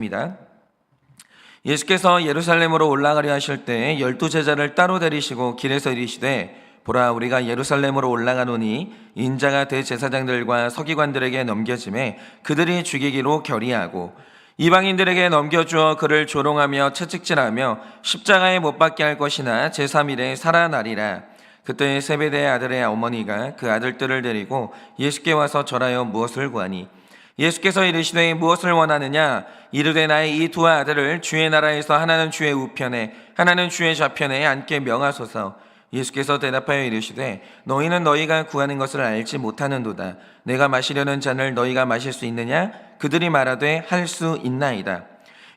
입니다. 예수께서 예루살렘으로 올라가려 하실 때 12제자를 따로 데리시고 길에서 이르시되 보라 우리가 예루살렘으로 올라가노니 인자가 대제사장들과 서기관들에게 넘겨짐에 그들이 죽이기로 결의하고 이방인들에게 넘겨주어 그를 조롱하며 채찍질하며 십자가에 못 박게 할 것이나 제3일에 살아나리라. 그때 세베대의 아들의 어머니가 그 아들들을 데리고 예수께 와서 절하여 무엇을 구하니 예수께서 이르시되 무엇을 원하느냐 이르되 나의 이 두 아들을 주의 나라에서 하나는 주의 우편에 하나는 주의 좌편에 앉게 명하소서. 예수께서 대답하여 이르시되 너희는 너희가 구하는 것을 알지 못하는도다. 내가 마시려는 잔을 너희가 마실 수 있느냐? 그들이 말하되 할 수 있나이다.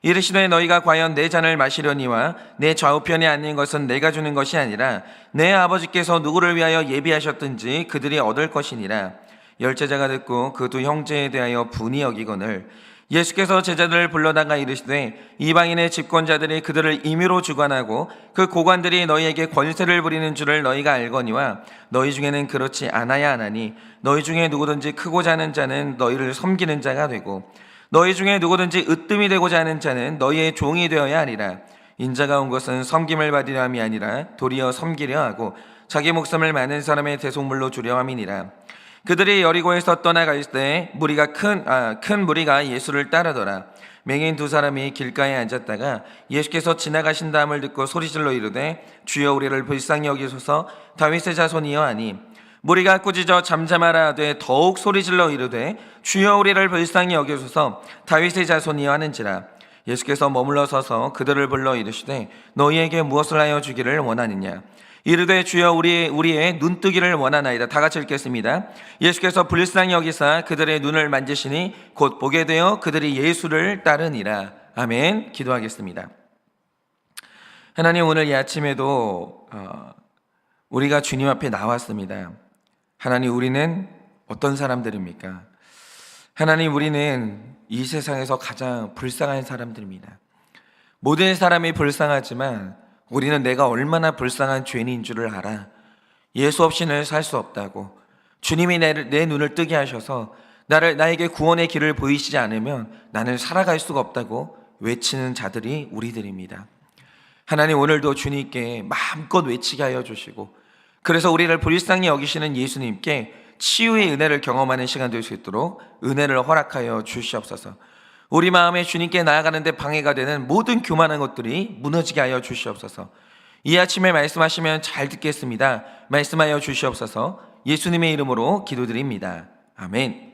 이르시되 너희가 과연 내 잔을 마시려니와 내 좌우편에 앉는 것은 내가 주는 것이 아니라 내 아버지께서 누구를 위하여 예비하셨든지 그들이 얻을 것이니라. 열제자가 듣고 그 두 형제에 대하여 분이 여기거늘 예수께서 제자들을 불러다가 이르시되 이방인의 집권자들이 그들을 임의로 주관하고 그 고관들이 너희에게 권세를 부리는 줄을 너희가 알거니와 너희 중에는 그렇지 않아야 하나니 너희 중에 누구든지 크고자 하는 자는 너희를 섬기는 자가 되고 너희 중에 누구든지 으뜸이 되고자 하는 자는 너희의 종이 되어야 하리라. 인자가 온 것은 섬김을 받으려 함이 아니라 도리어 섬기려 하고 자기 목숨을 많은 사람의 대속물로 주려 함이니라. 그들이 여리고에서 떠나갈 때 큰 무리가 예수를 따르더라. 맹인 두 사람이 길가에 앉았다가 예수께서 지나가신 다음을 듣고 소리질러 이르되 주여 우리를 불쌍히 여기소서 다윗의 자손이여 하니 무리가 꾸짖어 잠잠하라 하되 더욱 소리질러 이르되 주여 우리를 불쌍히 여기소서 다윗의 자손이여 하는지라. 예수께서 머물러 서서 그들을 불러 이르시되 너희에게 무엇을 하여 주기를 원하느냐 이르되 주여 우리의 눈뜨기를 원하나이다. 다 같이 읽겠습니다. 예수께서 불쌍히 여기사 그들의 눈을 만지시니 곧 보게 되어 그들이 예수를 따르니라. 아멘. 기도하겠습니다. 하나님, 오늘 이 아침에도 우리가 주님 앞에 나왔습니다. 하나님, 우리는 어떤 사람들입니까? 하나님, 우리는 이 세상에서 가장 불쌍한 사람들입니다. 모든 사람이 불쌍하지만 우리는 내가 얼마나 불쌍한 죄인인 줄을 알아. 예수 없이는 살 수 없다고. 주님이 내 눈을 뜨게 하셔서 나에게 구원의 길을 보이시지 않으면 나는 살아갈 수가 없다고 외치는 자들이 우리들입니다. 하나님, 오늘도 주님께 마음껏 외치게 하여 주시고 그래서 우리를 불쌍히 여기시는 예수님께 치유의 은혜를 경험하는 시간 될 수 있도록 은혜를 허락하여 주시옵소서. 우리 마음에 주님께 나아가는데 방해가 되는 모든 교만한 것들이 무너지게 하여 주시옵소서. 이 아침에 말씀하시면 잘 듣겠습니다. 말씀하여 주시옵소서. 예수님의 이름으로 기도드립니다. 아멘.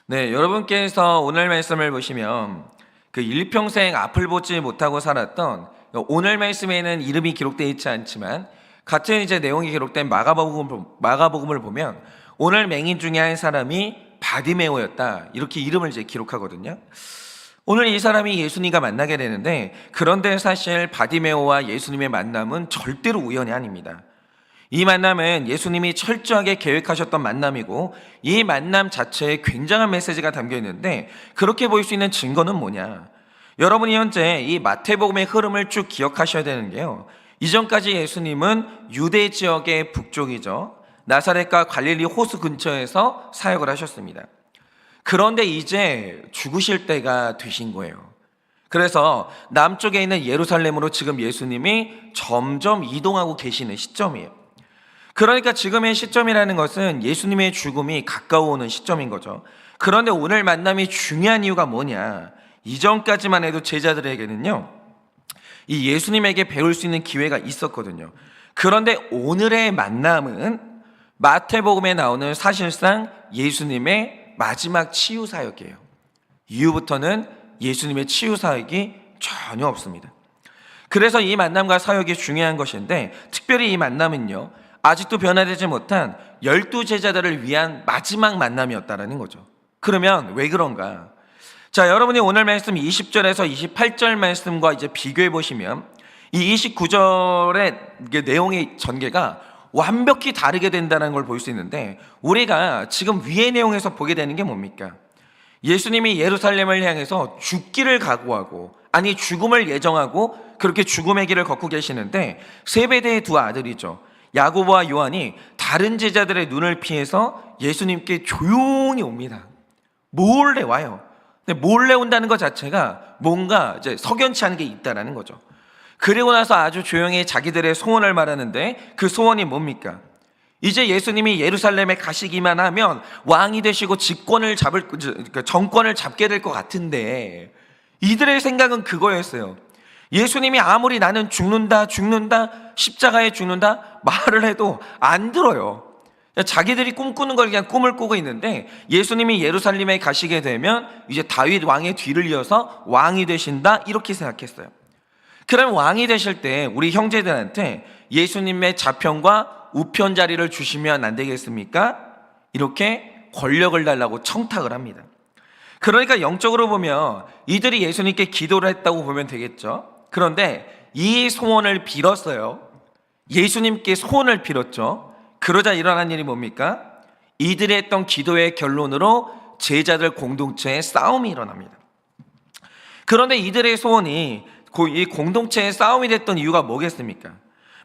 네, 여러분께서 오늘 말씀을 보시면 그 일평생 앞을 보지 못하고 살았던 오늘 말씀에는 이름이 기록되어 있지 않지만 같은 이제 내용이 기록된 마가복음을 보면 오늘 맹인 중에 한 사람이 바디메오였다, 이렇게 이름을 이제 기록하거든요. 오늘 이 사람이 예수님과 만나게 되는데 그런데 사실 바디메오와 예수님의 만남은 절대로 우연이 아닙니다. 이 만남은 예수님이 철저하게 계획하셨던 만남이고 이 만남 자체에 굉장한 메시지가 담겨 있는데 그렇게 보일 수 있는 증거는 뭐냐? 여러분이 현재 이 마태복음의 흐름을 쭉 기억하셔야 되는 게요, 이전까지 예수님은 유대 지역의 북쪽이죠, 나사렛과 갈릴리 호수 근처에서 사역을 하셨습니다. 그런데 이제 죽으실 때가 되신 거예요. 그래서 남쪽에 있는 예루살렘으로 지금 예수님이 점점 이동하고 계시는 시점이에요. 그러니까 지금의 시점이라는 것은 예수님의 죽음이 가까워오는 시점인 거죠. 그런데 오늘 만남이 중요한 이유가 뭐냐? 이전까지만 해도 제자들에게는요, 이 예수님에게 배울 수 있는 기회가 있었거든요. 그런데 오늘의 만남은 마태복음에 나오는 사실상 예수님의 마지막 치유 사역이에요. 이후부터는 예수님의 치유 사역이 전혀 없습니다. 그래서 이 만남과 사역이 중요한 것인데 특별히 이 만남은요, 아직도 변화되지 못한 12제자들을 위한 마지막 만남이었다는 거죠. 그러면 왜 그런가? 자, 여러분이 오늘 말씀 20절에서 28절 말씀과 이제 비교해 보시면 이 29절의 내용의 전개가 완벽히 다르게 된다는 걸 볼 수 있는데 우리가 지금 위의 내용에서 보게 되는 게 뭡니까? 예수님이 예루살렘을 향해서 죽기를 각오하고, 아니 죽음을 예정하고 그렇게 죽음의 길을 걷고 계시는데 세베대의 두 아들이죠, 야고보와 요한이 다른 제자들의 눈을 피해서 예수님께 조용히 옵니다. 몰래 와요. 근데 몰래 온다는 것 자체가 뭔가 이제 석연치 않은 게 있다라는 거죠. 그리고 나서 아주 조용히 자기들의 소원을 말하는데 그 소원이 뭡니까? 이제 예수님이 예루살렘에 가시기만 하면 왕이 되시고 정권을 잡게 될 것 같은데, 이들의 생각은 그거였어요. 예수님이 아무리 나는 죽는다 십자가에 죽는다 말을 해도 안 들어요. 자기들이 꿈꾸는 걸 그냥 꿈을 꾸고 있는데, 예수님이 예루살렘에 가시게 되면 이제 다윗 왕의 뒤를 이어서 왕이 되신다 이렇게 생각했어요. 그럼 왕이 되실 때 우리 형제들한테 예수님의 좌편과 우편 자리를 주시면 안 되겠습니까? 이렇게 권력을 달라고 청탁을 합니다. 그러니까 영적으로 보면 이들이 예수님께 기도를 했다고 보면 되겠죠. 그런데 이 소원을 빌었어요. 예수님께 소원을 빌었죠. 그러자 일어난 일이 뭡니까? 이들이 했던 기도의 결론으로 제자들 공동체에 싸움이 일어납니다. 그런데 이들의 소원이 이 공동체의 싸움이 됐던 이유가 뭐겠습니까?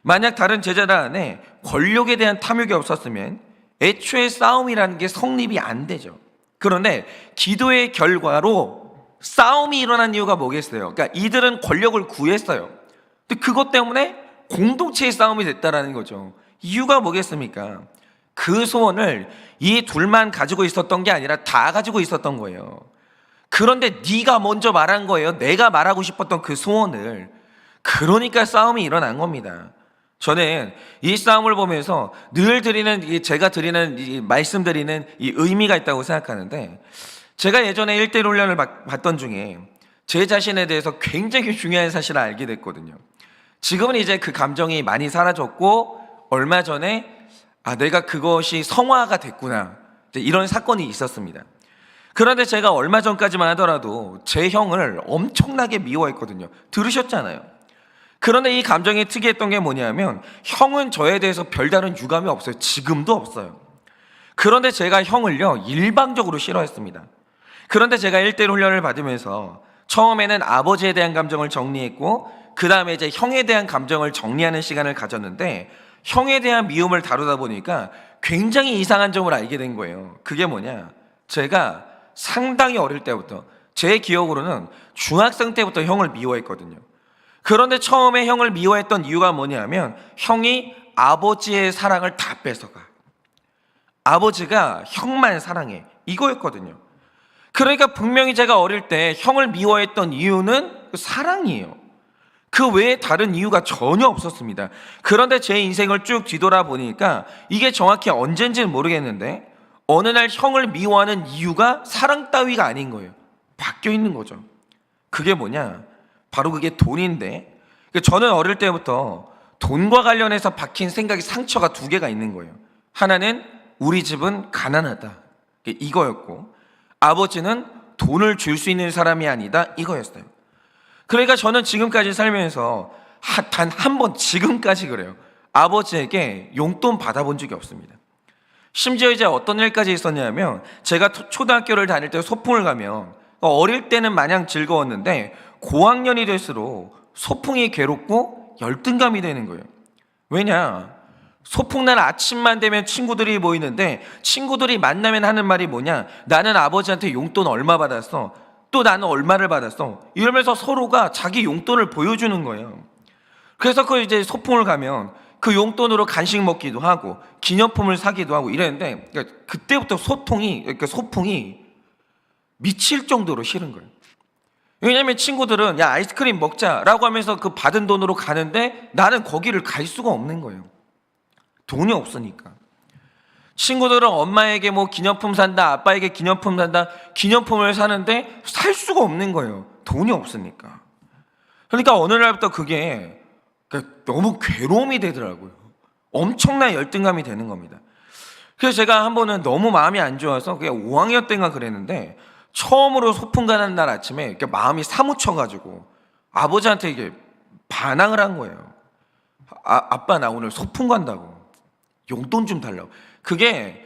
만약 다른 제자들 안에 권력에 대한 탐욕이 없었으면 애초에 싸움이라는 게 성립이 안 되죠. 그런데 기도의 결과로 싸움이 일어난 이유가 뭐겠어요? 그러니까 이들은 권력을 구했어요. 근데 그것 때문에 공동체의 싸움이 됐다라는 거죠. 이유가 뭐겠습니까? 그 소원을 이 둘만 가지고 있었던 게 아니라 다 가지고 있었던 거예요. 그런데 네가 먼저 말한 거예요. 내가 말하고 싶었던 그 소원을. 그러니까 싸움이 일어난 겁니다. 저는 이 싸움을 보면서 늘 제가 드리는 말씀드리는 이 의미가 있다고 생각하는데, 제가 예전에 1:1 훈련을 받던 중에 제 자신에 대해서 굉장히 중요한 사실을 알게 됐거든요. 지금은 이제 그 감정이 많이 사라졌고, 얼마 전에 내가 그것이 성화가 됐구나, 이런 사건이 있었습니다. 그런데 제가 얼마 전까지만 하더라도 제 형을 엄청나게 미워했거든요. 들으셨잖아요. 그런데 이 감정이 특이했던 게 뭐냐면, 형은 저에 대해서 별다른 유감이 없어요. 지금도 없어요. 그런데 제가 형을요 일방적으로 싫어했습니다. 그런데 제가 1:1 훈련을 받으면서 처음에는 아버지에 대한 감정을 정리했고, 그 다음에 이제 형에 대한 감정을 정리하는 시간을 가졌는데, 형에 대한 미움을 다루다 보니까 굉장히 이상한 점을 알게 된 거예요. 그게 뭐냐, 제가 상당히 어릴 때부터, 제 기억으로는 중학생 때부터 형을 미워했거든요. 그런데 처음에 형을 미워했던 이유가 뭐냐면, 형이 아버지의 사랑을 다 뺏어가. 아버지가 형만 사랑해, 이거였거든요. 그러니까 분명히 제가 어릴 때 형을 미워했던 이유는 사랑이에요. 그 외에 다른 이유가 전혀 없었습니다. 그런데 제 인생을 쭉 뒤돌아보니까 이게 정확히 언젠지는 모르겠는데, 어느 날 형을 미워하는 이유가 사랑 따위가 아닌 거예요. 바뀌어 있는 거죠. 그게 뭐냐, 바로 그게 돈인데, 저는 어릴 때부터 돈과 관련해서 박힌 생각이, 상처가 2개가 있는 거예요. 하나는 우리 집은 가난하다, 이거였고, 아버지는 돈을 줄 수 있는 사람이 아니다, 이거였어요. 그러니까 저는 지금까지 살면서 단 한 번, 지금까지 그래요, 아버지에게 용돈 받아본 적이 없습니다. 심지어 이제 어떤 일까지 있었냐면, 제가 초등학교를 다닐 때 소풍을 가면, 어릴 때는 마냥 즐거웠는데 고학년이 될수록 소풍이 괴롭고 열등감이 되는 거예요. 왜냐, 소풍날 아침만 되면 친구들이 모이는데, 친구들이 만나면 하는 말이 뭐냐, 나는 아버지한테 용돈 얼마 받았어, 또 나는 얼마를 받았어, 이러면서 서로가 자기 용돈을 보여주는 거예요. 그래서 그 이제 소풍을 가면 그 용돈으로 간식 먹기도 하고 기념품을 사기도 하고 이랬는데, 그때부터 소풍이 미칠 정도로 싫은 거예요. 왜냐면 친구들은 야 아이스크림 먹자라고 하면서 그 받은 돈으로 가는데, 나는 거기를 갈 수가 없는 거예요. 돈이 없으니까. 친구들은 엄마에게 뭐 기념품 산다, 아빠에게 기념품 산다, 기념품을 사는데 살 수가 없는 거예요. 돈이 없으니까. 그러니까 어느 날부터 그게 너무 괴로움이 되더라고요. 엄청난 열등감이 되는 겁니다. 그래서 제가 한 번은 너무 마음이 안 좋아서, 그게 5학년 때인가 그랬는데, 처음으로 소풍 가는 날 아침에 이렇게 마음이 사무쳐가지고 아버지한테 이게 반항을 한 거예요. 아빠 나 오늘 소풍 간다고, 용돈 좀 달라고. 그게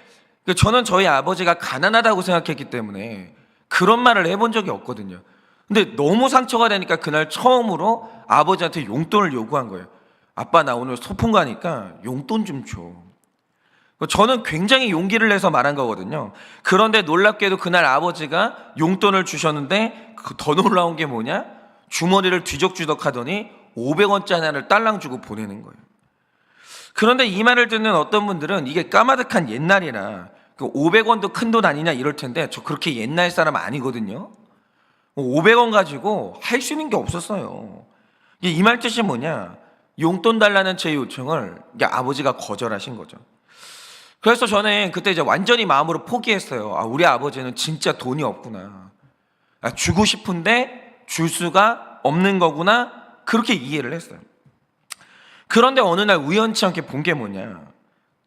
저는 저희 아버지가 가난하다고 생각했기 때문에 그런 말을 해본 적이 없거든요. 근데 너무 상처가 되니까 그날 처음으로 아버지한테 용돈을 요구한 거예요. 아빠 나 오늘 소풍 가니까 용돈 좀 줘. 저는 굉장히 용기를 내서 말한 거거든요. 그런데 놀랍게도 그날 아버지가 용돈을 주셨는데 더 놀라운 게 뭐냐? 주머니를 뒤적뒤적 하더니 500원짜리 하나를 딸랑 주고 보내는 거예요. 그런데 이 말을 듣는 어떤 분들은 이게 까마득한 옛날이라 500원도 큰 돈 아니냐 이럴 텐데, 저 그렇게 옛날 사람 아니거든요. 500원 가지고 할 수 있는 게 없었어요. 이 말 뜻이 뭐냐? 용돈 달라는 제 요청을 아버지가 거절하신 거죠. 그래서 저는 그때 이제 완전히 마음으로 포기했어요. 우리 아버지는 진짜 돈이 없구나. 주고 싶은데 줄 수가 없는 거구나. 그렇게 이해를 했어요. 그런데 어느 날 우연치 않게 본 게 뭐냐?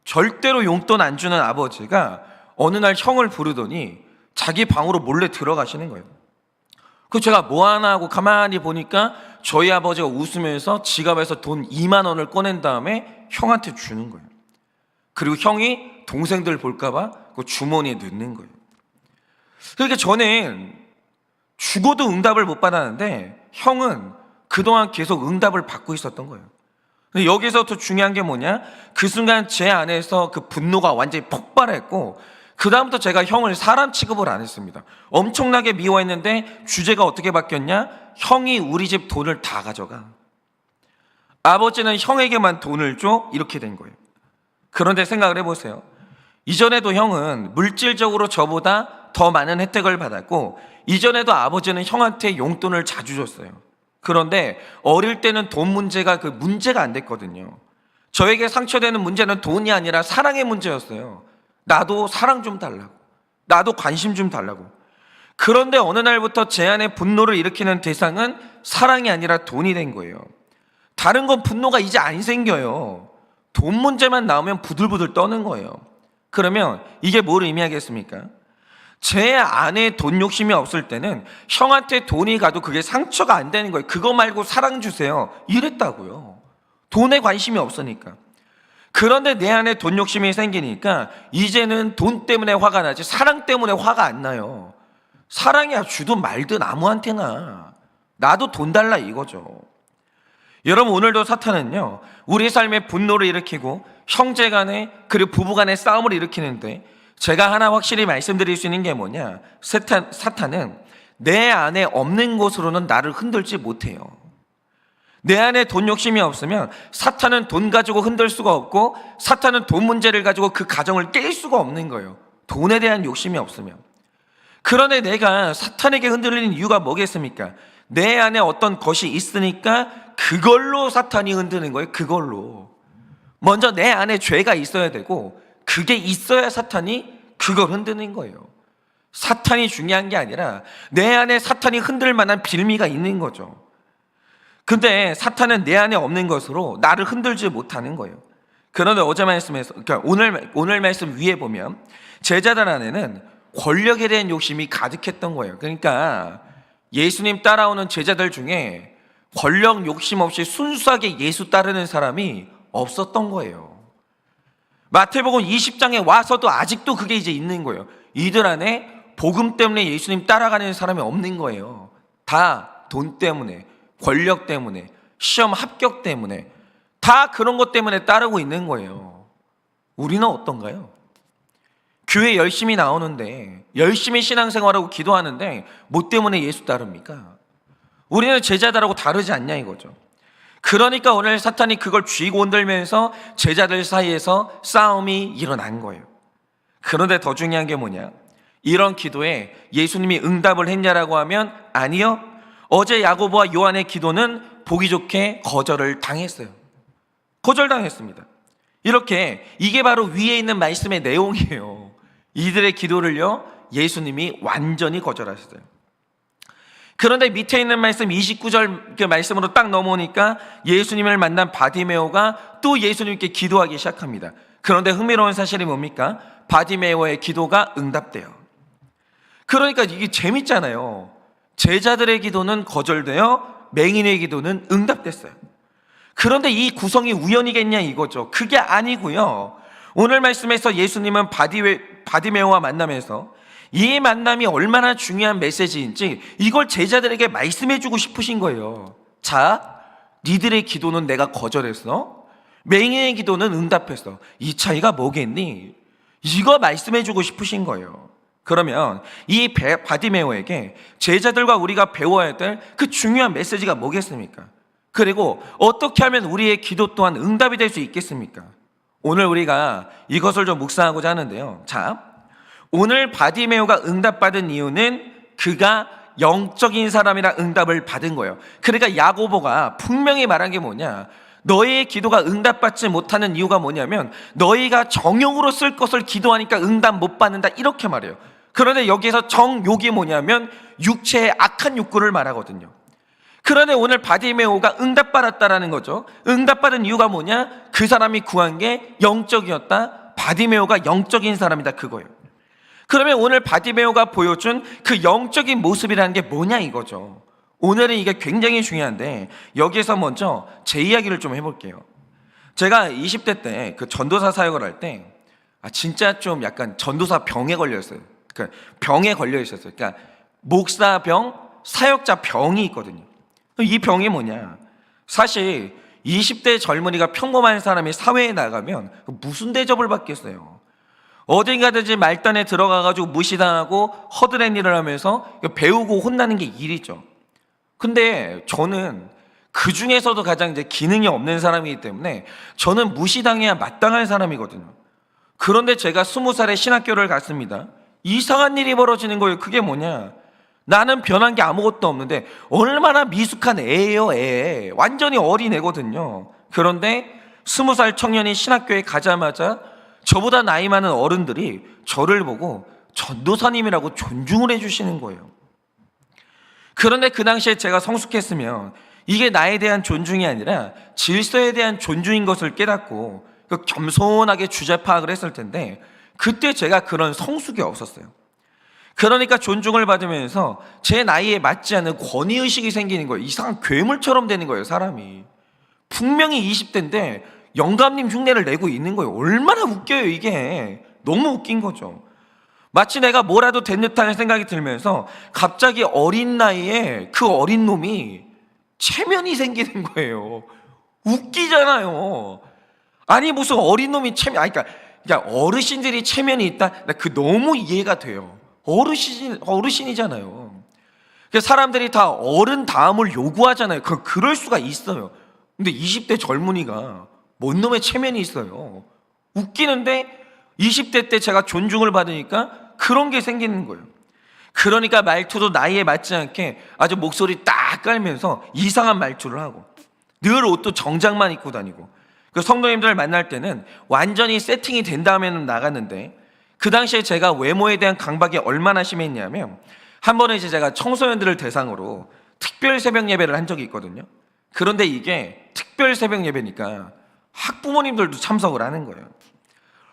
절대로 용돈 안 주는 아버지가 어느 날 형을 부르더니 자기 방으로 몰래 들어가시는 거예요. 그 제가 뭐 하나 하고 가만히 보니까 저희 아버지가 웃으면서 지갑에서 돈 2만 원을 꺼낸 다음에 형한테 주는 거예요. 그리고 형이 동생들 볼까봐 그 주머니에 넣는 거예요. 그러니까 저는 죽어도 응답을 못 받았는데 형은 그동안 계속 응답을 받고 있었던 거예요. 근데 여기서 더 중요한 게 뭐냐? 그 순간 제 안에서 그 분노가 완전히 폭발했고, 그 다음부터 제가 형을 사람 취급을 안 했습니다. 엄청나게 미워했는데 주제가 어떻게 바뀌었냐? 형이 우리 집 돈을 다 가져가. 아버지는 형에게만 돈을 줘. 이렇게 된 거예요. 그런데 생각을 해보세요. 이전에도 형은 물질적으로 저보다 더 많은 혜택을 받았고, 이전에도 아버지는 형한테 용돈을 자주 줬어요. 그런데 어릴 때는 돈 문제가 그 문제가 안 됐거든요. 저에게 상처되는 문제는 돈이 아니라 사랑의 문제였어요. 나도 사랑 좀 달라고, 나도 관심 좀 달라고. 그런데 어느 날부터 제 안에 분노를 일으키는 대상은 사랑이 아니라 돈이 된 거예요. 다른 건 분노가 이제 안 생겨요. 돈 문제만 나오면 부들부들 떠는 거예요. 그러면 이게 뭘 의미하겠습니까? 제 안에 돈 욕심이 없을 때는 형한테 돈이 가도 그게 상처가 안 되는 거예요. 그거 말고 사랑 주세요 이랬다고요. 돈에 관심이 없으니까. 그런데 내 안에 돈 욕심이 생기니까 이제는 돈 때문에 화가 나지 사랑 때문에 화가 안 나요. 사랑이야 주든 말든 아무한테나. 나도 돈 달라 이거죠. 여러분, 오늘도 사탄은요 우리 삶에 분노를 일으키고 형제간에 그리고 부부간에 싸움을 일으키는데, 제가 하나 확실히 말씀드릴 수 있는 게 뭐냐? 사탄은 내 안에 없는 것으로는 나를 흔들지 못해요. 내 안에 돈 욕심이 없으면 사탄은 돈 가지고 흔들 수가 없고, 사탄은 돈 문제를 가지고 그 가정을 깰 수가 없는 거예요. 돈에 대한 욕심이 없으면. 그런데 내가 사탄에게 흔들리는 이유가 뭐겠습니까? 내 안에 어떤 것이 있으니까 그걸로 사탄이 흔드는 거예요. 그걸로. 먼저 내 안에 죄가 있어야 되고 그게 있어야 사탄이 그걸 흔드는 거예요. 사탄이 중요한 게 아니라 내 안에 사탄이 흔들 만한 빌미가 있는 거죠. 근데 사탄은 내 안에 없는 것으로 나를 흔들지 못하는 거예요. 그런데 어제 말씀에서, 그러니까 오늘 말씀 위에 보면 제자들 안에는 권력에 대한 욕심이 가득했던 거예요. 그러니까 예수님 따라오는 제자들 중에 권력 욕심 없이 순수하게 예수 따르는 사람이 없었던 거예요. 마태복음 20장에 와서도 아직도 그게 이제 있는 거예요. 이들 안에 복음 때문에 예수님 따라가는 사람이 없는 거예요. 다 돈 때문에, 권력 때문에, 시험 합격 때문에, 다 그런 것 때문에 따르고 있는 거예요. 우리는 어떤가요? 교회 열심히 나오는데, 열심히 신앙생활하고 기도하는데 뭐 때문에 예수 따릅니까? 우리는 제자들하고 다르지 않냐 이거죠. 그러니까 오늘 사탄이 그걸 쥐고 흔들면서 제자들 사이에서 싸움이 일어난 거예요. 그런데 더 중요한 게 뭐냐? 이런 기도에 예수님이 응답을 했냐라고 하면 아니요. 어제 야고보와 요한의 기도는 보기 좋게 거절을 당했어요. 거절당했습니다. 이렇게 이게 바로 위에 있는 말씀의 내용이에요. 이들의 기도를요 예수님이 완전히 거절하셨어요. 그런데 밑에 있는 말씀 29절 그 말씀으로 딱 넘어오니까 예수님을 만난 바디메오가 또 예수님께 기도하기 시작합니다. 그런데 흥미로운 사실이 뭡니까? 바디메오의 기도가 응답돼요. 그러니까 이게 재밌잖아요. 제자들의 기도는 거절되어 맹인의 기도는 응답됐어요. 그런데 이 구성이 우연이겠냐 이거죠. 그게 아니고요. 오늘 말씀에서 예수님은 바디메오와 만나면서 이 만남이 얼마나 중요한 메시지인지 이걸 제자들에게 말씀해 주고 싶으신 거예요. 자, 니들의 기도는 내가 거절했어. 맹인의 기도는 응답했어. 이 차이가 뭐겠니? 이거 말씀해주고 싶으신 거예요. 그러면 이 바디메오에게 제자들과 우리가 배워야 될 그 중요한 메시지가 뭐겠습니까? 그리고 어떻게 하면 우리의 기도 또한 응답이 될 수 있겠습니까? 오늘 우리가 이것을 좀 묵상하고자 하는데요. 자, 오늘 바디메오가 응답받은 이유는 그가 영적인 사람이라 응답을 받은 거예요. 그러니까 야고보가 분명히 말한 게 뭐냐? 너희의 기도가 응답받지 못하는 이유가 뭐냐면 너희가 정욕으로 쓸 것을 기도하니까 응답 못 받는다, 이렇게 말해요. 그런데 여기에서 정욕이 뭐냐면 육체의 악한 욕구를 말하거든요. 그런데 오늘 바디메오가 응답받았다라는 거죠. 응답받은 이유가 뭐냐? 그 사람이 구한 게 영적이었다. 바디메오가 영적인 사람이다, 그거예요. 그러면 오늘 바디메오가 보여준 그 영적인 모습이라는 게 뭐냐, 이거죠. 오늘은 이게 굉장히 중요한데 여기에서 먼저 제 이야기를 좀 해볼게요. 제가 20대 때 그 전도사 사역을 할 때 진짜 좀 약간 전도사 병에 걸렸어요. 그러니까 병에 걸려 있었어요. 그러니까 목사병, 사역자 병이 있거든요. 이 병이 뭐냐? 사실 20대 젊은이가 평범한 사람이 사회에 나가면 무슨 대접을 받겠어요? 어딘가든지 말단에 들어가가지고 무시당하고 허드렛 일을 하면서 배우고 혼나는 게 일이죠. 근데 저는 그 중에서도 가장 이제 기능이 없는 사람이기 때문에 저는 무시당해야 마땅한 사람이거든요. 그런데 제가 20살에 신학교를 갔습니다. 이상한 일이 벌어지는 거예요. 그게 뭐냐? 나는 변한 게 아무것도 없는데 얼마나 미숙한 애예요, 애. 완전히 어린 애거든요. 그런데 20살 청년이 신학교에 가자마자 저보다 나이 많은 어른들이 저를 보고 전도사님이라고 존중을 해주시는 거예요. 그런데 그 당시에 제가 성숙했으면 이게 나에 대한 존중이 아니라 질서에 대한 존중인 것을 깨닫고 겸손하게 주제 파악을 했을 텐데 그때 제가 그런 성숙이 없었어요. 그러니까 존중을 받으면서 제 나이에 맞지 않는 권위의식이 생기는 거예요. 이상한 괴물처럼 되는 거예요, 사람이. 분명히 20대인데 영감님 흉내를 내고 있는 거예요. 얼마나 웃겨요, 이게. 너무 웃긴 거죠. 마치 내가 뭐라도 된 듯한 생각이 들면서 갑자기 어린 나이에 그 어린 놈이 체면이 생기는 거예요. 웃기잖아요. 아니 무슨 어린 놈이 체면, 그러니까 어르신들이 체면이 있다? 나 그 너무 이해가 돼요. 어르신이잖아요. 사람들이 다 어른 다음을 요구하잖아요. 그럴 수가 있어요. 근데 20대 젊은이가 뭔 놈의 체면이 있어요. 웃기는데 20대 때 제가 존중을 받으니까 그런 게 생기는 거예요. 그러니까 말투도 나이에 맞지 않게 아주 목소리 딱 깔면서 이상한 말투를 하고 늘 옷도 정장만 입고 다니고 그 성도님들 만날 때는 완전히 세팅이 된 다음에는 나갔는데 그 당시에 제가 외모에 대한 강박이 얼마나 심했냐면 한 번은 이제 제가 청소년들을 대상으로 특별 새벽 예배를 한 적이 있거든요. 그런데 이게 특별 새벽 예배니까 학부모님들도 참석을 하는 거예요.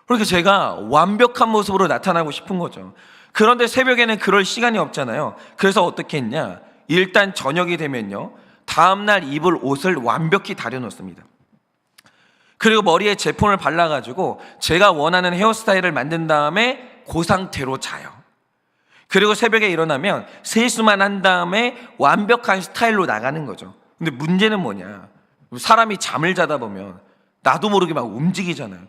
그러니까 제가 완벽한 모습으로 나타나고 싶은 거죠. 그런데 새벽에는 그럴 시간이 없잖아요. 그래서 어떻게 했냐? 일단 저녁이 되면요, 다음날 입을 옷을 완벽히 다려놓습니다. 그리고 머리에 제품을 발라가지고 제가 원하는 헤어스타일을 만든 다음에 그 상태로 자요. 그리고 새벽에 일어나면 세수만 한 다음에 완벽한 스타일로 나가는 거죠. 근데 문제는 뭐냐? 사람이 잠을 자다 보면 나도 모르게 막 움직이잖아요.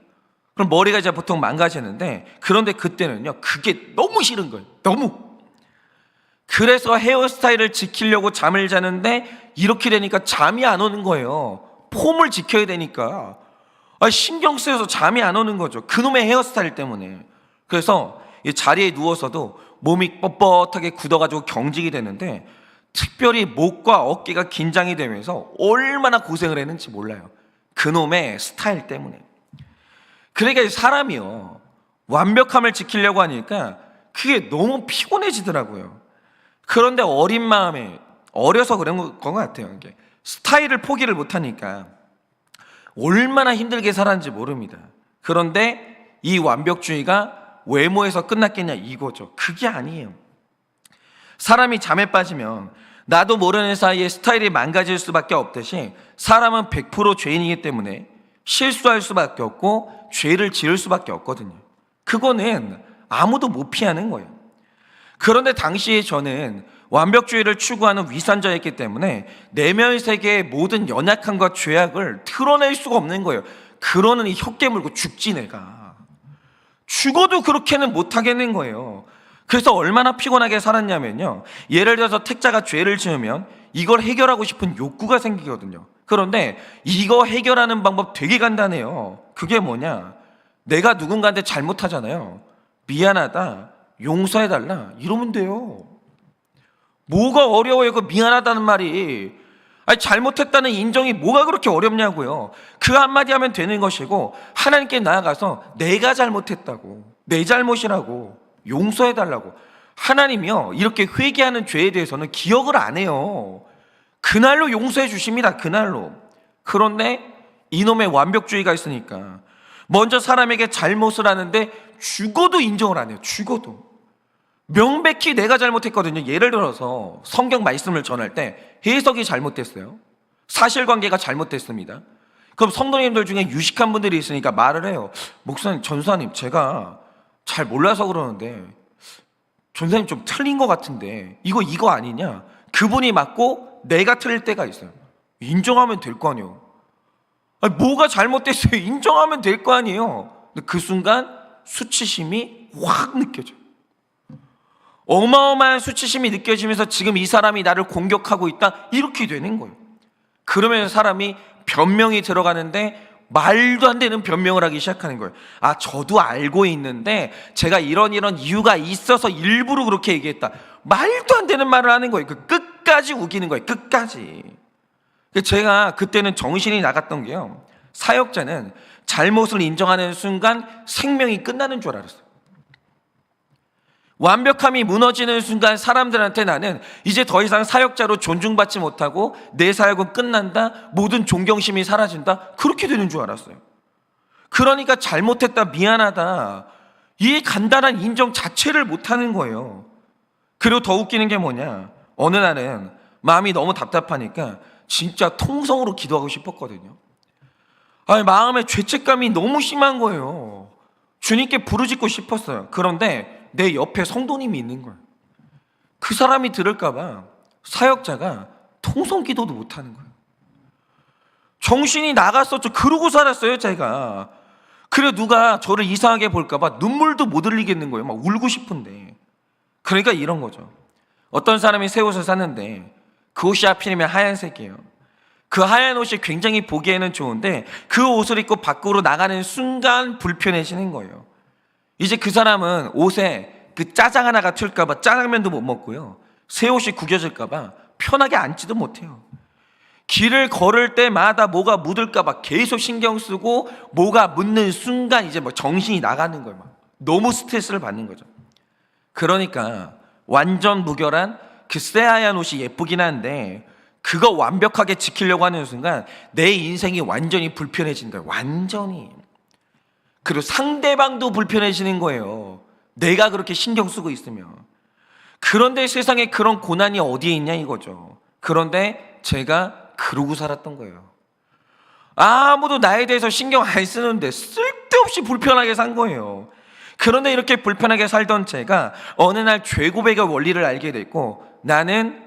그럼 머리가 이제 보통 망가지는데, 그런데 그때는요, 그게 너무 싫은 거예요. 너무. 그래서 헤어스타일을 지키려고 잠을 자는데 이렇게 되니까 잠이 안 오는 거예요. 폼을 지켜야 되니까. 신경 쓰여서 잠이 안 오는 거죠. 그놈의 헤어스타일 때문에. 그래서 이 자리에 누워서도 몸이 뻣뻣하게 굳어가지고 경직이 되는데, 특별히 목과 어깨가 긴장이 되면서 얼마나 고생을 했는지 몰라요. 그놈의 스타일 때문에. 그러니까 사람이요, 완벽함을 지키려고 하니까 그게 너무 피곤해지더라고요. 그런데 어린 마음에, 어려서 그런 것 같아요. 이게 스타일을 포기를 못하니까 얼마나 힘들게 살았는지 모릅니다. 그런데 이 완벽주의가 외모에서 끝났겠냐, 이거죠. 그게 아니에요. 사람이 잠에 빠지면 나도 모르는 사이에 스타일이 망가질 수밖에 없듯이 사람은 100% 죄인이기 때문에 실수할 수밖에 없고 죄를 지을 수밖에 없거든요. 그거는 아무도 못 피하는 거예요. 그런데 당시에 저는 완벽주의를 추구하는 위선자였기 때문에 내면 세계의 모든 연약함과 죄악을 드러낼 수가 없는 거예요. 그러느니 혀 깨물고 죽지 내가. 죽어도 그렇게는 못하겠는 거예요. 그래서 얼마나 피곤하게 살았냐면요, 예를 들어서 택자가 죄를 지으면 이걸 해결하고 싶은 욕구가 생기거든요. 그런데 이거 해결하는 방법 되게 간단해요. 그게 뭐냐, 내가 누군가한테 잘못하잖아요. 미안하다, 용서해달라, 이러면 돼요. 뭐가 어려워요, 그 미안하다는 말이. 아니, 잘못했다는 인정이 뭐가 그렇게 어렵냐고요. 그 한마디 하면 되는 것이고, 하나님께 나아가서 내가 잘못했다고, 내 잘못이라고 용서해달라고. 하나님이요, 이렇게 회개하는 죄에 대해서는 기억을 안 해요. 그날로 용서해 주십니다, 그날로. 그런데 이놈의 완벽주의가 있으니까 먼저 사람에게 잘못을 하는데 죽어도 인정을 안 해요. 죽어도. 명백히 내가 잘못했거든요. 예를 들어서 성경 말씀을 전할 때 해석이 잘못됐어요. 사실관계가 잘못됐습니다. 그럼 성도님들 중에 유식한 분들이 있으니까 말을 해요. 목사님, 전사님, 제가 잘 몰라서 그러는데 전사님 좀 틀린 것 같은데 이거 아니냐? 그분이 맞고 내가 틀릴 때가 있어요. 인정하면 될 거 아니에요. 아니, 뭐가 잘못됐어요? 인정하면 될 거 아니에요. 근데 그 순간 수치심이 확 느껴져요. 어마어마한 수치심이 느껴지면서 지금 이 사람이 나를 공격하고 있다, 이렇게 되는 거예요. 그러면서 사람이 변명이 들어가는데 말도 안 되는 변명을 하기 시작하는 거예요. 아, 저도 알고 있는데 제가 이런 이유가 있어서 일부러 그렇게 얘기했다. 말도 안 되는 말을 하는 거예요. 끝까지 우기는 거예요. 끝까지. 제가 그때는 정신이 나갔던 게요, 사역자는 잘못을 인정하는 순간 생명이 끝나는 줄 알았어요. 완벽함이 무너지는 순간 사람들한테 나는 이제 더 이상 사역자로 존중받지 못하고 내 사역은 끝난다, 모든 존경심이 사라진다, 그렇게 되는 줄 알았어요. 그러니까 잘못했다, 미안하다, 이 간단한 인정 자체를 못하는 거예요. 그리고 더 웃기는 게 뭐냐, 어느 날은 마음이 너무 답답하니까 진짜 통성으로 기도하고 싶었거든요. 아니, 마음에 죄책감이 너무 심한 거예요. 주님께 부르짖고 싶었어요. 그런데 내 옆에 성도님이 있는 거예요. 그 사람이 들을까봐 사역자가 통성기도도 못하는 거예요. 정신이 나갔었죠. 그러고 살았어요, 제가. 그래, 누가 저를 이상하게 볼까봐 눈물도 못 흘리겠는 거예요. 막 울고 싶은데. 그러니까 이런 거죠. 어떤 사람이 새 옷을 샀는데 그 옷이 하필이면 하얀색이에요. 그 하얀 옷이 굉장히 보기에는 좋은데 그 옷을 입고 밖으로 나가는 순간 불편해지는 거예요. 이제 그 사람은 옷에 그 짜장 하나가 튈까봐 짜장면도 못 먹고요, 새 옷이 구겨질까봐 편하게 앉지도 못해요. 길을 걸을 때마다 뭐가 묻을까봐 계속 신경 쓰고, 뭐가 묻는 순간 이제 뭐 정신이 나가는 거예요. 막 너무 스트레스를 받는 거죠. 그러니까 완전 무결한 그 새하얀 옷이 예쁘긴 한데 그거 완벽하게 지키려고 하는 순간 내 인생이 완전히 불편해지는 거예요. 완전히. 그리고 상대방도 불편해지는 거예요, 내가 그렇게 신경 쓰고 있으면. 그런데 세상에 그런 고난이 어디에 있냐 이거죠. 그런데 제가 그러고 살았던 거예요. 아무도 나에 대해서 신경 안 쓰는데 쓸데없이 불편하게 산 거예요. 그런데 이렇게 불편하게 살던 제가 어느 날 죄고백의 원리를 알게 됐고, 나는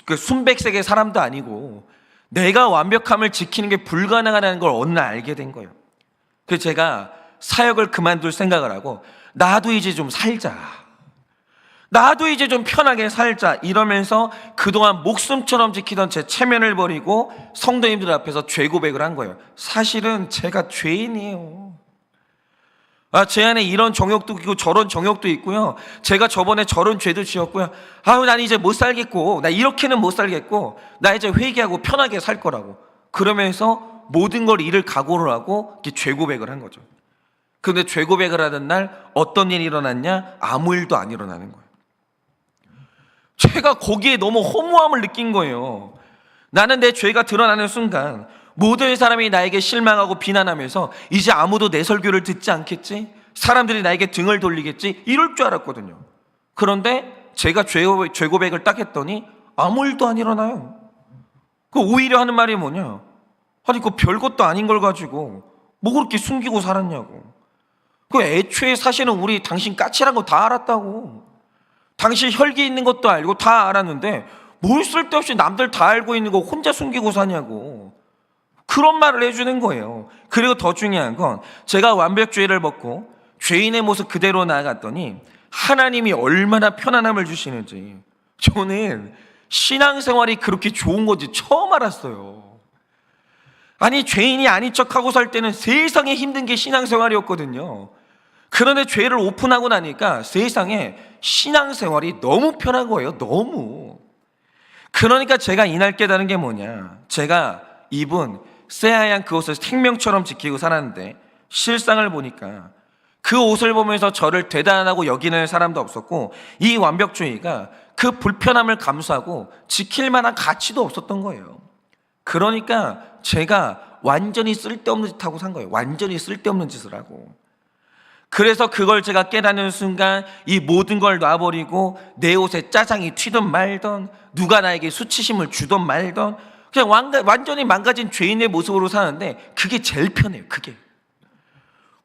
그 순백색의 사람도 아니고 내가 완벽함을 지키는 게 불가능하다는 걸 어느 날 알게 된 거예요. 그래서 제가 사역을 그만둘 생각을 하고, 나도 이제 좀 살자, 나도 이제 좀 편하게 살자, 이러면서 그동안 목숨처럼 지키던 제 체면을 버리고 성도님들 앞에서 죄 고백을 한 거예요. 사실은 제가 죄인이에요. 제 안에 이런 정욕도 있고 저런 정욕도 있고요, 제가 저번에 저런 죄도 지었고요. 난 이제 못 살겠고, 나 이렇게는 못 살겠고, 나 이제 회개하고 편하게 살 거라고. 그러면서 모든 걸 잃을 각오를 하고 이렇게 죄 고백을 한 거죠. 그런데 죄 고백을 하던 날 어떤 일이 일어났냐? 아무 일도 안 일어나는 거예요. 제가 거기에 너무 허무함을 느낀 거예요. 나는 내 죄가 드러나는 순간 모든 사람이 나에게 실망하고 비난하면서 이제 아무도 내 설교를 듣지 않겠지? 사람들이 나에게 등을 돌리겠지? 이럴 줄 알았거든요. 그런데 제가 죄 고백을 딱 했더니 아무 일도 안 일어나요. 오히려 하는 말이 뭐냐? 아니, 그 별것도 아닌 걸 가지고 뭐 그렇게 숨기고 살았냐고. 애초에 사실은 우리 당신 까칠한 거 다 알았다고. 당신 혈기 있는 것도 알고 다 알았는데 뭘 쓸데없이 남들 다 알고 있는 거 혼자 숨기고 사냐고. 그런 말을 해주는 거예요. 그리고 더 중요한 건 제가 완벽주의를 벗고 죄인의 모습 그대로 나아갔더니 하나님이 얼마나 편안함을 주시는지, 저는 신앙생활이 그렇게 좋은 건지 처음 알았어요. 아니, 죄인이 아닌 척하고 살 때는 세상에 힘든 게 신앙생활이었거든요. 그런데 죄를 오픈하고 나니까 세상에 신앙생활이 너무 편한 거예요. 너무. 그러니까 제가 이날 깨달은 게 뭐냐, 제가 입은 새하얀 그 옷을 생명처럼 지키고 살았는데 실상을 보니까 그 옷을 보면서 저를 대단하고 여기는 사람도 없었고, 이 완벽주의가 그 불편함을 감수하고 지킬 만한 가치도 없었던 거예요. 그러니까 제가 완전히 쓸데없는 짓 하고 산 거예요. 완전히 쓸데없는 짓을 하고. 그래서 그걸 제가 깨닫는 순간 이 모든 걸 놔버리고 내 옷에 짜장이 튀든 말든, 누가 나에게 수치심을 주든 말든, 그냥 완전히 망가진 죄인의 모습으로 사는데 그게 제일 편해요. 그게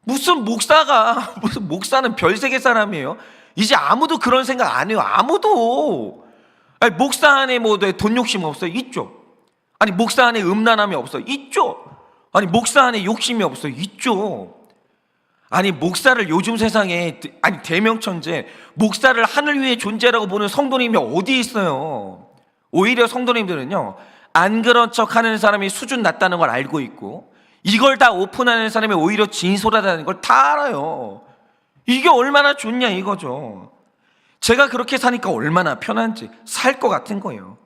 무슨 목사는 별세계 사람이에요. 이제 아무도 그런 생각 안 해요. 아무도. 아니, 목사 안에 뭐 돈 욕심 없어요? 있죠. 아니, 목사 안에 음란함이 없어요? 있죠. 아니, 목사 안에 욕심이 없어요? 있죠. 아니, 목사를 요즘 세상에, 아니, 대명천재, 목사를 하늘 위의 존재라고 보는 성도님이 어디 있어요? 오히려 성도님들은요, 안 그런 척 하는 사람이 수준 낮다는 걸 알고 있고, 이걸 다 오픈하는 사람이 오히려 진솔하다는 걸 다 알아요. 이게 얼마나 좋냐 이거죠. 제가 그렇게 사니까 얼마나 편한지, 살 것 같은 거예요.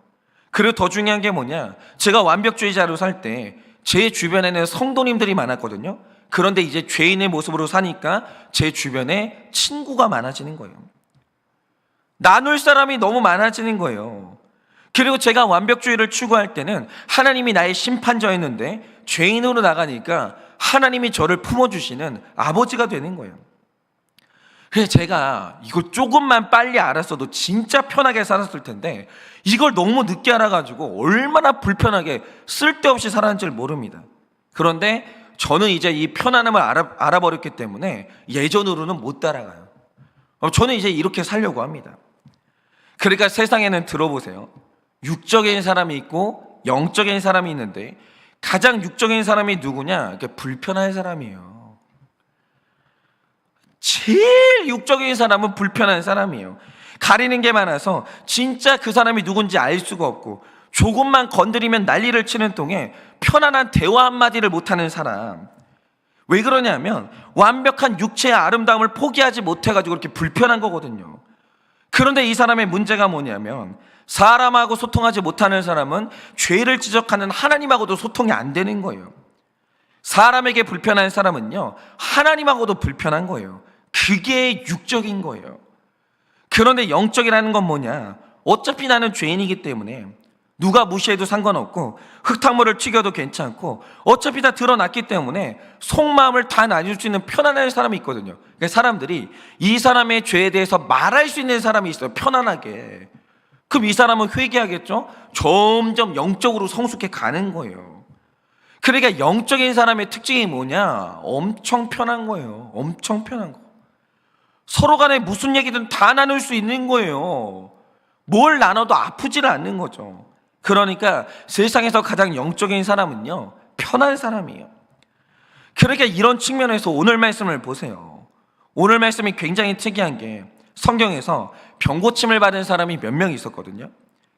그리고 더 중요한 게 뭐냐, 제가 완벽주의자로 살 때 제 주변에는 성도님들이 많았거든요. 그런데 이제 죄인의 모습으로 사니까 제 주변에 친구가 많아지는 거예요. 나눌 사람이 너무 많아지는 거예요. 그리고 제가 완벽주의를 추구할 때는 하나님이 나의 심판자였는데 죄인으로 나가니까 하나님이 저를 품어주시는 아버지가 되는 거예요. 그래서 제가 이걸 조금만 빨리 알았어도 진짜 편하게 살았을 텐데, 이걸 너무 늦게 알아가지고 얼마나 불편하게 쓸데없이 살았는지를 모릅니다. 그런데 저는 이제 이 편안함을 알아버렸기 때문에 예전으로는 못 따라가요. 저는 이제 이렇게 살려고 합니다. 그러니까 세상에는 들어보세요. 육적인 사람이 있고 영적인 사람이 있는데 가장 육적인 사람이 누구냐? 불편한 사람이에요. 제일 육적인 사람은 불편한 사람이에요. 가리는 게 많아서 진짜 그 사람이 누군지 알 수가 없고, 조금만 건드리면 난리를 치는 통에 편안한 대화 한마디를 못하는 사람. 왜 그러냐면 완벽한 육체의 아름다움을 포기하지 못해가지고 그렇게 불편한 거거든요. 그런데 이 사람의 문제가 뭐냐면, 사람하고 소통하지 못하는 사람은 죄를 지적하는 하나님하고도 소통이 안 되는 거예요. 사람에게 불편한 사람은요, 하나님하고도 불편한 거예요. 그게 육적인 거예요. 그런데 영적이라는 건 뭐냐, 어차피 나는 죄인이기 때문에 누가 무시해도 상관없고 흙탕물을 튀겨도 괜찮고 어차피 다 드러났기 때문에 속마음을 다 나눌 수 있는 편안한 사람이 있거든요. 그러니까 사람들이 이 사람의 죄에 대해서 말할 수 있는 사람이 있어요. 편안하게. 그럼 이 사람은 회개하겠죠? 점점 영적으로 성숙해 가는 거예요. 그러니까 영적인 사람의 특징이 뭐냐, 엄청 편한 거예요. 엄청 편한 거. 서로 간에 무슨 얘기든 다 나눌 수 있는 거예요. 뭘 나눠도 아프지를 않는 거죠. 그러니까 세상에서 가장 영적인 사람은요, 편한 사람이에요. 그러니까 이런 측면에서 오늘 말씀을 보세요. 오늘 말씀이 굉장히 특이한 게, 성경에서 병고침을 받은 사람이 몇 명 있었거든요.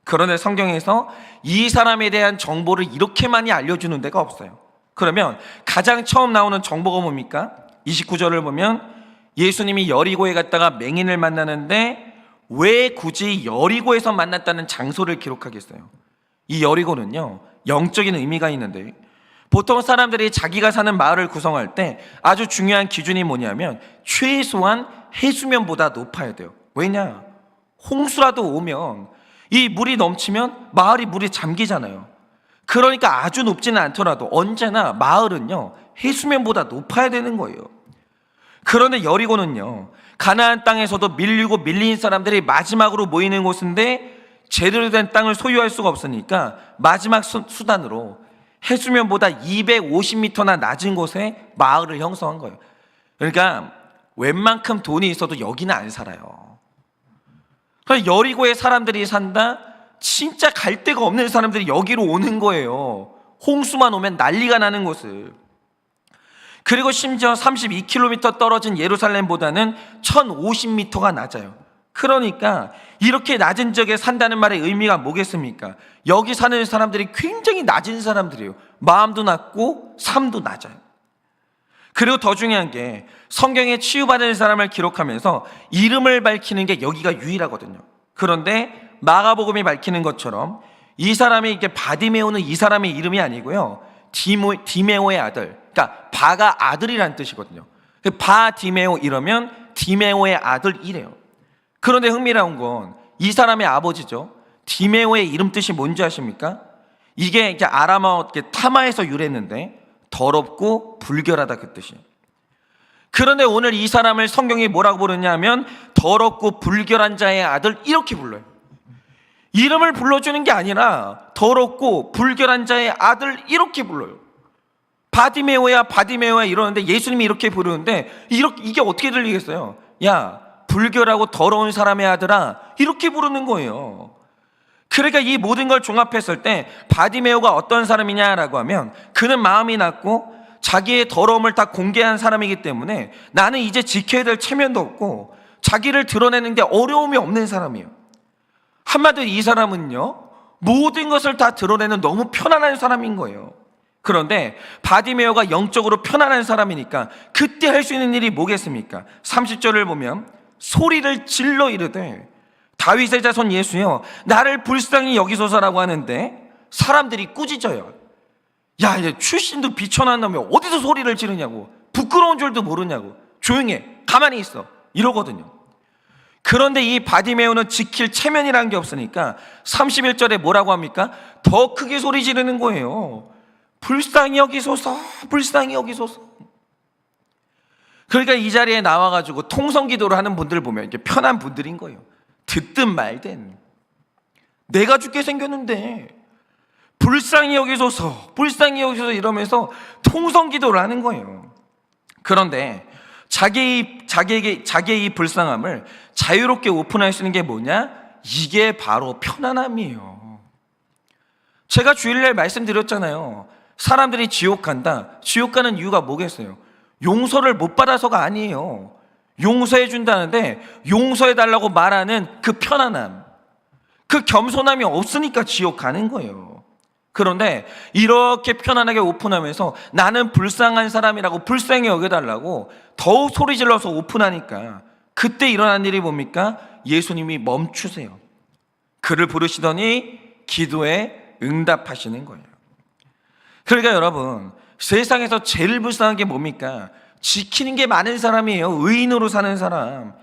그런데 성경에서 이 사람에 대한 정보를 이렇게 많이 알려주는 데가 없어요. 그러면 가장 처음 나오는 정보가 뭡니까? 29절을 보면 예수님이 여리고에 갔다가 맹인을 만나는데 왜 굳이 여리고에서 만났다는 장소를 기록하겠어요? 이 여리고는요, 영적인 의미가 있는데, 보통 사람들이 자기가 사는 마을을 구성할 때 아주 중요한 기준이 뭐냐면 최소한 해수면보다 높아야 돼요. 왜냐? 홍수라도 오면 이 물이 넘치면 마을이 물에 잠기잖아요. 그러니까 아주 높지는 않더라도 언제나 마을은요, 해수면보다 높아야 되는 거예요. 그런데 여리고는요, 가나안 땅에서도 밀리고 밀린 사람들이 마지막으로 모이는 곳인데 제대로 된 땅을 소유할 수가 없으니까 마지막 수단으로 해수면보다 250m나 낮은 곳에 마을을 형성한 거예요. 그러니까 웬만큼 돈이 있어도 여기는 안 살아요. 여리고에 사람들이 산다? 진짜 갈 데가 없는 사람들이 여기로 오는 거예요. 홍수만 오면 난리가 나는 곳을. 그리고 심지어 32km 떨어진 예루살렘보다는 1050m가 낮아요. 그러니까 이렇게 낮은 지역에 산다는 말의 의미가 뭐겠습니까? 여기 사는 사람들이 굉장히 낮은 사람들이에요. 마음도 낮고 삶도 낮아요. 그리고 더 중요한 게 성경에 치유받은 사람을 기록하면서 이름을 밝히는 게 여기가 유일하거든요. 그런데 마가복음이 밝히는 것처럼 이 사람이 이게 바디메오는 이 사람의 이름이 아니고요, 디메오의 아들, 그러니까 바가 아들이란 뜻이거든요. 바디메오 이러면 디메오의 아들이래요. 그런데 흥미로운 건 이 사람의 아버지죠. 디메오의 이름 뜻이 뭔지 아십니까? 이게 아람어 타마에서 유래했는데 더럽고 불결하다 그 뜻이에요. 그런데 오늘 이 사람을 성경이 뭐라고 부르냐면 더럽고 불결한 자의 아들 이렇게 불러요. 이름을 불러주는 게 아니라 더럽고 불결한 자의 아들 이렇게 불러요. 바디메오야 바디메오야 이러는데 예수님이 이렇게 부르는데 이게 어떻게 들리겠어요? 야, 불결하고 더러운 사람의 아들아, 이렇게 부르는 거예요. 그러니까 이 모든 걸 종합했을 때 바디메오가 어떤 사람이냐라고 하면 그는 마음이 낮고 자기의 더러움을 다 공개한 사람이기 때문에 나는 이제 지켜야 될 체면도 없고 자기를 드러내는 게 어려움이 없는 사람이에요. 한마디로 이 사람은요, 모든 것을 다 드러내는 너무 편안한 사람인 거예요. 그런데 바디메오가 영적으로 편안한 사람이니까 그때 할 수 있는 일이 뭐겠습니까? 30절을 보면 소리를 질러 이르되 다윗의 자손 예수여 나를 불쌍히 여기소서라고 하는데 사람들이 꾸짖어요. 야, 이제 출신도 비천한 놈이 어디서 소리를 지르냐고, 부끄러운 줄도 모르냐고, 조용해, 가만히 있어, 이러거든요. 그런데 이 바디메오는 지킬 체면이라는 게 없으니까 31절에 뭐라고 합니까? 더 크게 소리 지르는 거예요. 불쌍히 여기소서, 불쌍히 여기소서. 그러니까 이 자리에 나와가지고 통성기도를 하는 분들 보면 이게 편한 분들인 거예요. 듣든 말든 내가 죽게 생겼는데 불쌍히 여기소서, 불쌍히 여기소서 이러면서 통성기도를 하는 거예요. 그런데 자기의 이 불쌍함을 자유롭게 오픈할 수 있는 게 뭐냐? 이게 바로 편안함이에요. 제가 주일날 말씀드렸잖아요. 사람들이 지옥 간다. 지옥 가는 이유가 뭐겠어요? 용서를 못 받아서가 아니에요. 용서해 준다는데 용서해 달라고 말하는 그 편안함, 그 겸손함이 없으니까 지옥 가는 거예요. 그런데 이렇게 편안하게 오픈하면서 나는 불쌍한 사람이라고 불쌍히 여겨달라고 더욱 소리 질러서 오픈하니까 그때 일어난 일이 뭡니까? 예수님이 멈추세요. 그를 부르시더니 기도에 응답하시는 거예요. 그러니까 여러분, 세상에서 제일 불쌍한 게 뭡니까? 지키는 게 많은 사람이에요. 의인으로 사는 사람.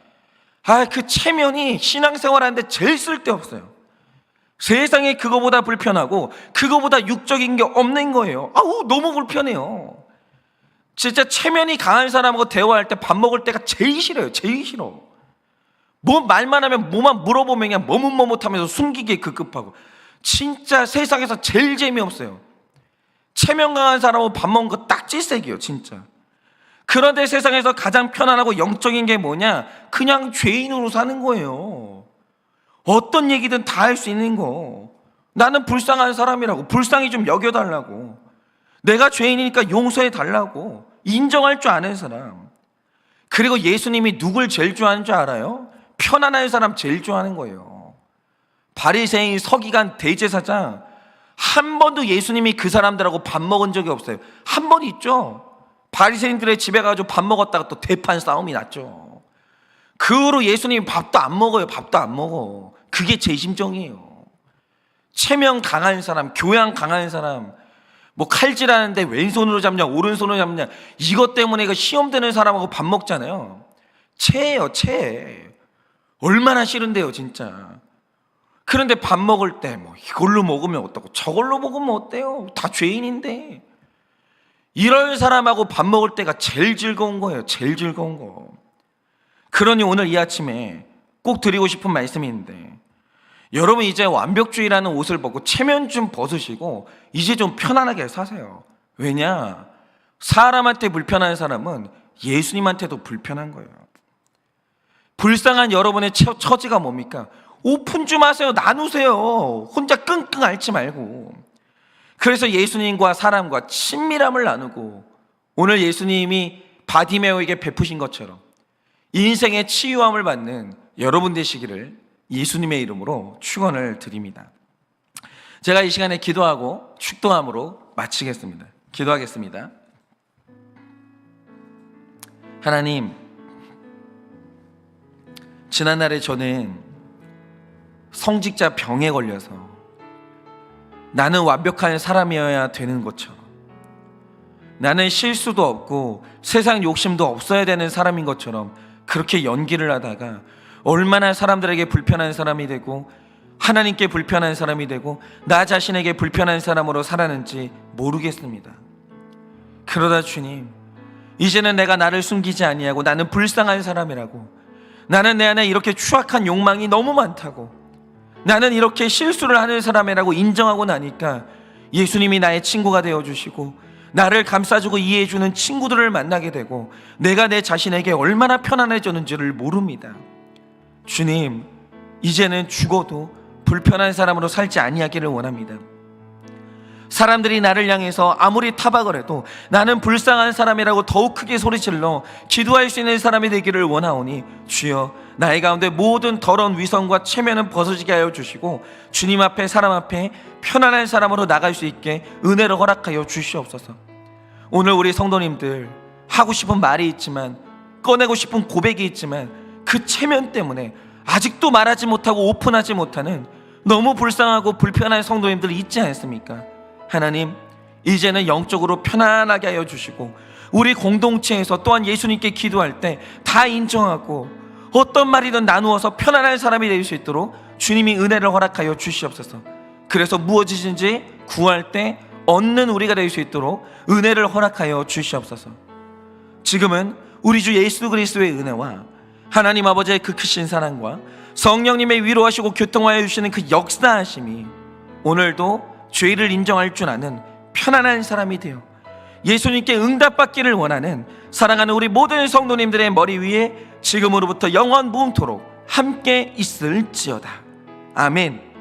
그 체면이 신앙생활하는데 제일 쓸데없어요. 세상에 그거보다 불편하고 그거보다 육적인 게 없는 거예요. 너무 불편해요. 진짜 체면이 강한 사람하고 대화할 때 밥 먹을 때가 제일 싫어요. 제일 싫어. 뭐 말만 하면 뭐만 물어보면 그냥 머뭇머뭇하면서 숨기기에 급급하고. 진짜 세상에서 제일 재미없어요. 체면 강한 사람하고 밥 먹는 거 딱 질색이에요, 진짜. 그런데 세상에서 가장 편안하고 영적인 게 뭐냐? 그냥 죄인으로 사는 거예요. 어떤 얘기든 다 할 수 있는 거. 나는 불쌍한 사람이라고, 불쌍히 좀 여겨달라고, 내가 죄인이니까 용서해 달라고 인정할 줄 아는 사람. 그리고 예수님이 누굴 제일 좋아하는 줄 알아요? 편안한 사람 제일 좋아하는 거예요. 바리새인, 서기관, 대제사장, 한 번도 예수님이 그 사람들하고 밥 먹은 적이 없어요. 한 번 있죠. 바리새인들의 집에 가서 밥 먹었다가 또 대판 싸움이 났죠. 그 후로 예수님이 밥도 안 먹어요. 밥도 안 먹어. 그게 제 심정이에요. 체면 강한 사람, 교양 강한 사람, 뭐 칼질하는데 왼손으로 잡냐 오른손으로 잡냐 이것 때문에 시험 되는 사람하고 밥 먹잖아요. 체예요, 체. 얼마나 싫은데요, 진짜. 그런데 밥 먹을 때 뭐 이걸로 먹으면 어떻고 저걸로 먹으면 어때요? 다 죄인인데. 이런 사람하고 밥 먹을 때가 제일 즐거운 거예요. 제일 즐거운 거. 그러니 오늘 이 아침에 꼭 드리고 싶은 말씀이 있는데, 여러분 이제 완벽주의라는 옷을 벗고 체면 좀 벗으시고 이제 좀 편안하게 사세요. 왜냐? 사람한테 불편한 사람은 예수님한테도 불편한 거예요. 불쌍한 여러분의 처지가 뭡니까? 오픈 좀 하세요. 나누세요. 혼자 끙끙 앓지 말고. 그래서 예수님과 사람과 친밀함을 나누고 오늘 예수님이 바디메오에게 베푸신 것처럼 인생의 치유함을 받는 여러분 되시기를 예수님의 이름으로 축원을 드립니다. 제가 이 시간에 기도하고 축도함으로 마치겠습니다. 기도하겠습니다. 하나님, 지난날에 저는 성직자 병에 걸려서 나는 완벽한 사람이어야 되는 것처럼, 나는 실수도 없고 세상 욕심도 없어야 되는 사람인 것처럼 그렇게 연기를 하다가 얼마나 사람들에게 불편한 사람이 되고 하나님께 불편한 사람이 되고 나 자신에게 불편한 사람으로 살았는지 모르겠습니다. 그러다 주님, 이제는 내가 나를 숨기지 아니하고 나는 불쌍한 사람이라고, 나는 내 안에 이렇게 추악한 욕망이 너무 많다고, 나는 이렇게 실수를 하는 사람이라고 인정하고 나니까 예수님이 나의 친구가 되어주시고 나를 감싸주고 이해해주는 친구들을 만나게 되고 내가 내 자신에게 얼마나 편안해졌는지를 모릅니다. 주님, 이제는 죽어도 불편한 사람으로 살지 아니하기를 원합니다. 사람들이 나를 향해서 아무리 타박을 해도 나는 불쌍한 사람이라고 더욱 크게 소리질러 기도할 수 있는 사람이 되기를 원하오니 주여, 나의 가운데 모든 더러운 위선과 체면은 벗어지게 하여 주시고 주님 앞에, 사람 앞에 편안한 사람으로 나갈 수 있게 은혜를 허락하여 주시옵소서. 오늘 우리 성도님들 하고 싶은 말이 있지만, 꺼내고 싶은 고백이 있지만 그 체면 때문에 아직도 말하지 못하고 오픈하지 못하는 너무 불쌍하고 불편한 성도님들 있지 않습니까? 하나님, 이제는 영적으로 편안하게 하여 주시고 우리 공동체에서 또한 예수님께 기도할 때 다 인정하고 어떤 말이든 나누어서 편안한 사람이 될 수 있도록 주님이 은혜를 허락하여 주시옵소서. 그래서 무엇이든지 구할 때 얻는 우리가 될 수 있도록 은혜를 허락하여 주시옵소서. 지금은 우리 주 예수 그리스도의 은혜와 하나님 아버지의 그 크신 사랑과 성령님의 위로하시고 교통하여 주시는 그 역사하심이 오늘도 죄를 인정할 줄 아는 편안한 사람이 되어 예수님께 응답받기를 원하는 사랑하는 우리 모든 성도님들의 머리 위에 지금으로부터 영원 무음토록 함께 있을지어다. 아멘.